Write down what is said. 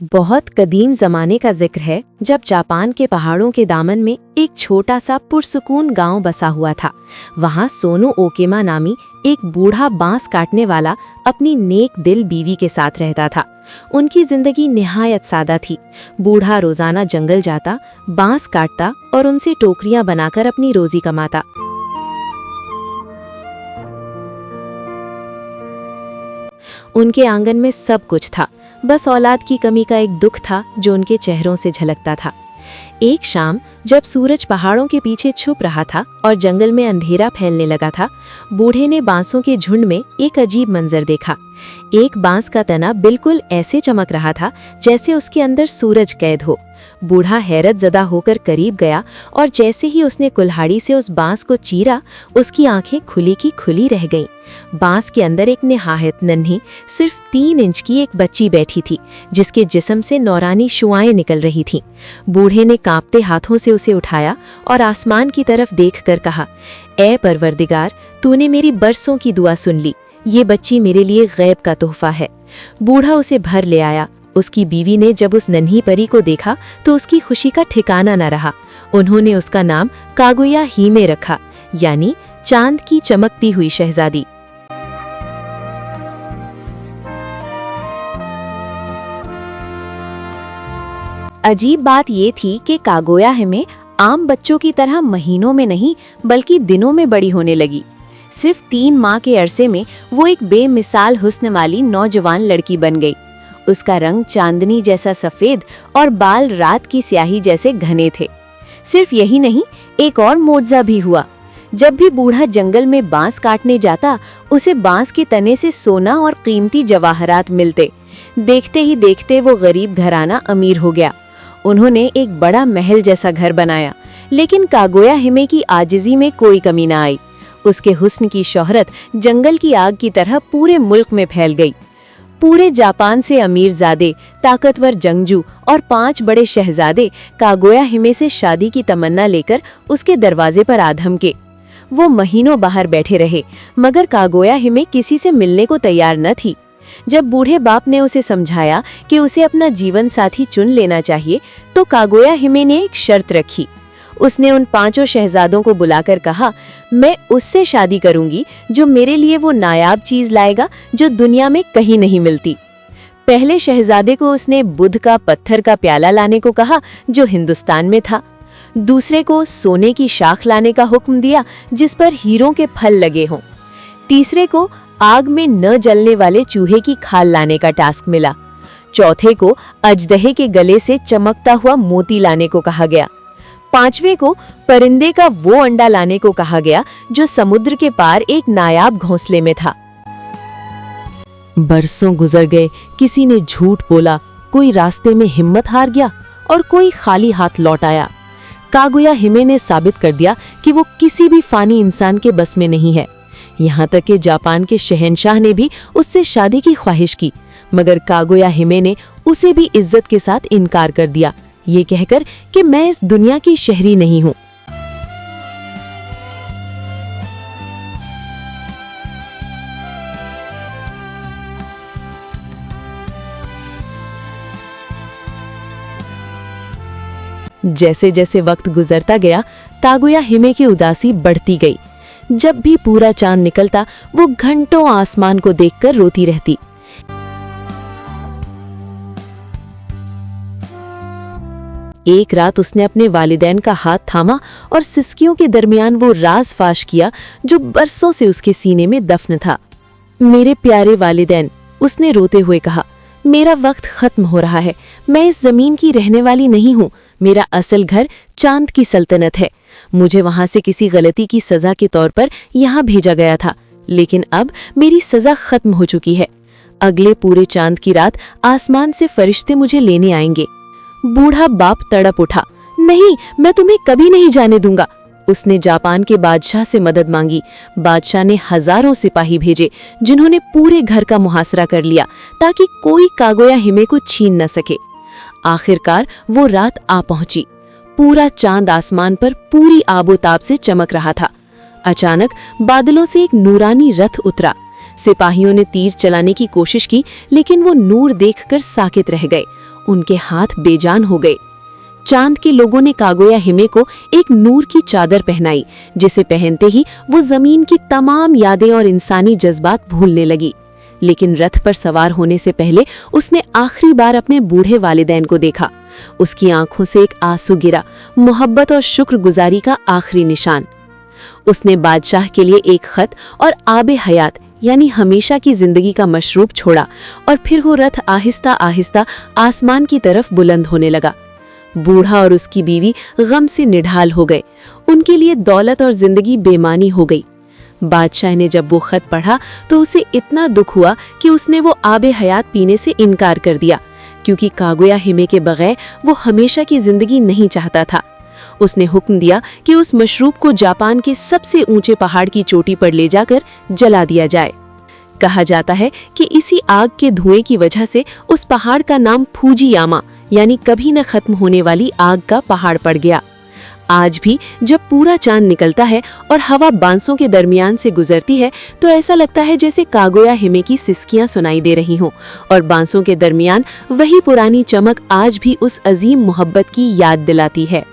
बहुत कदीम जमाने का जिक्र है जब जापान के पहाड़ों के दामन में एक छोटा सा पुरसुकून गांव बसा हुआ था। वहां सोनू ओकेमा नामी एक बूढ़ा बांस काटने वाला अपनी नेक दिल बीवी के साथ रहता था। उनकी जिंदगी निहायत सादा थी। बूढ़ा रोजाना जंगल जाता, बांस काटता और उनसे टोकरियां बनाकर अपनी रोजी कमाता। उनके आंगन में सब कुछ था, बस औलाद की कमी का एक दुख था जो उनके चेहरों से झलकता था। एक शाम जब सूरज पहाड़ों के पीछे छुप रहा था और जंगल में अंधेरा फैलने लगा था, बूढ़े ने बांसों के झुंड में एक अजीब मंजर देखा। एक बांस का तना बिल्कुल ऐसे चमक रहा था जैसे उसके अंदर सूरज कैद हो। बूढ़ा हैरत ज़दा होकर करीब गया और जैसे ही उसने कुल्हाड़ी से उस बांस को चीरा, उसकी आंखें खुली की खुली रह गईं। बांस के अंदर एक निहायत नन्ही, सिर्फ 3 इंच की एक बच्ची बैठी थी, जिसके जिस्म से नौरानी शुआएं निकल रही थीं। बूढ़े ने कांपते हाथों से उसे उठाया और आसमान की तरफ देखकर कहा, ऐ परवरदिगार, तूने मेरी बरसों की दुआ सुन ली। ये बच्ची मेरे लिए गैब का तोहफा है। बूढ़ा उसे भर ले आया। उसकी बीवी ने जब उस नन्ही परी को देखा तो उसकी खुशी का ठिकाना न रहा। उन्होंने उसका नाम कागुया हिमे रखा, यानी चांद की चमकती हुई शहजादी। अजीब बात ये थी कि कागोया हिमे आम बच्चों की तरह महीनों में नहीं बल्कि दिनों में बड़ी होने लगी। सिर्फ 3 माह के अरसे में वो एक बेमिसाल हुस्न वाली नौजवान लड़की बन गई। उसका रंग चांदनी जैसा सफेद और बाल रात की स्याही जैसे घने थे। सिर्फ यही नहीं, एक और मोज़ा भी हुआ। जब भी बूढ़ा जंगल में बांस काटने जाता, उसे बांस के तने से सोना और कीमती जवाहरात मिलते। देखते ही देखते वो गरीब घराना अमीर हो गया। उन्होंने एक बड़ा महल जैसा घर बनाया, लेकिन कागोया हिमे की आजिज़ी में कोई कमी न आई। उसके हुस्न की शोहरत जंगल की आग की तरह पूरे मुल्क में फैल गई। पूरे जापान से अमीरजादे, ताकतवर जंगजू और 5 बड़े शहजादे कागोया हिमे से शादी की तमन्ना लेकर उसके दरवाजे पर आ धमके। वो महीनों बाहर बैठे रहे, मगर कागोया हिमे किसी से मिलने को तैयार न थी। जब बूढ़े बाप ने उसे समझाया कि उसे अपना जीवन साथी चुन लेना चाहिए, तो कागोया हिमे ने एक शर्त रखी। उसने उन 5 शहजादों को बुलाकर कहा, मैं उससे शादी करूंगी जो मेरे लिए वो नायाब चीज लाएगा जो दुनिया में कहीं नहीं मिलती। पहले शहजादे को उसने बुध का पत्थर का प्याला लाने को कहा जो हिंदुस्तान में था। दूसरे को सोने की शाख लाने का हुक्म दिया जिस पर हीरों के फल लगे हों। तीसरे को आग में न जलने वाले चूहे की खाल लाने का टास्क मिला। चौथे को अजदहे के गले से चमकता हुआ मोती लाने को कहा गया। 5वें को परिंदे का वो अंडा लाने को कहा गया जो समुद्र के पार एक नायाब घोंसले में था। बरसों गुजर गए, किसी ने झूठ बोला, कोई रास्ते में हिम्मत हार गया और कोई खाली हाथ लौट आया। कागुया हिमे ने साबित कर दिया कि वो किसी भी फानी इंसान के बस में नहीं है। यहाँ तक कि जापान के शहंशाह ने भी उससे शादी की ख्वाहिश की, मगर कागुया हिमे ने उसे भी इज्जत के साथ इनकार कर दिया, ये कहकर कि मैं इस दुनिया की शहरी नहीं हूँ। जैसे जैसे वक्त गुजरता गया, कागुया हिमे की उदासी बढ़ती गई। जब भी पूरा चांद निकलता, वो घंटों आसमान को देखकर रोती रहती। एक रात उसने अपने वालिदैन का हाथ थामा और सिसकियों के दरमियान वो राज फाश किया जो बरसों से उसके सीने में दफन था। मेरे प्यारे वालिदैन, उसने रोते हुए कहा, मेरा वक्त खत्म हो रहा है। मैं इस जमीन की रहने वाली नहीं हूँ। मेरा असल घर चांद की सल्तनत है। मुझे वहां से किसी गलती की सजा के तौर पर यहाँ भेजा गया था, लेकिन अब मेरी सजा खत्म हो चुकी है। अगले पूरे चांद की रात आसमान से फरिश्ते मुझे लेने आएंगे। बूढ़ा बाप तड़प उठा, नहीं, मैं तुम्हें कभी नहीं जाने दूंगा। उसने जापान के बादशाह से मदद मांगी। बादशाह ने हजारों सिपाही भेजे जिन्होंने पूरे घर का मुहासरा कर लिया ताकि कोई कागोया हिमे को छीन न सके। आखिरकार वो रात आ पहुंची। पूरा चांद आसमान पर पूरी आबोताब से चमक रहा था। अचानक बादलों से एक नूरानी रथ उतरा। सिपाहियों ने तीर चलाने की कोशिश की, लेकिन वो नूर देखकर साकित रह गए। उनके हाथ बेजान हो गए। चांद के लोगों ने कागोया हिमे को एक नूर की चादर पहनाई, जिसे पहनते ही वो जमीन की तमाम यादें और इंसानी जज्बात भूलने लगी। लेकिन रथ पर सवार होने से पहले उसने आखिरी बार अपने बूढ़े वालिदैन को देखा। उसकी आंखों से एक आंसू गिरा, मोहब्बत और शुक्रगुजारी का आखिरी निशान। उसने बादशाह के लिए एक खत और आबे हयात यानी हमेशा की जिंदगी का मशरूब छोड़ा और फिर वो रथ आहिस्ता आहिस्ता आसमान की तरफ बुलंद होने लगा। बूढ़ा और उसकी बीवी गम से निढाल हो गए। उनके लिए दौलत और जिंदगी बेमानी हो गई। बादशाह ने जब वो खत पढ़ा तो उसे इतना दुख हुआ कि उसने वो आबे हयात पीने से इनकार कर दिया, क्योंकि कागोया हिमे के बगैर वो हमेशा की जिंदगी नहीं चाहता था। उसने हुक्म दिया कि उस मशरूब को जापान के सबसे ऊंचे पहाड़ की चोटी पर ले जाकर जला दिया जाए। कहा जाता है कि इसी आग के धुएं की वजह से उस पहाड़ का नाम फूजियामा यानी कभी न खत्म होने वाली आग का पहाड़ पड़ गया। आज भी जब पूरा चांद निकलता है और हवा बांसों के दरमियान से गुजरती है तो ऐसा लगता है जैसे कागोया हिमे की सिसकियां सुनाई दे रही हों और बांसों के दरमियान वही पुरानी चमक आज भी उस अजीम मोहब्बत की याद दिलाती है।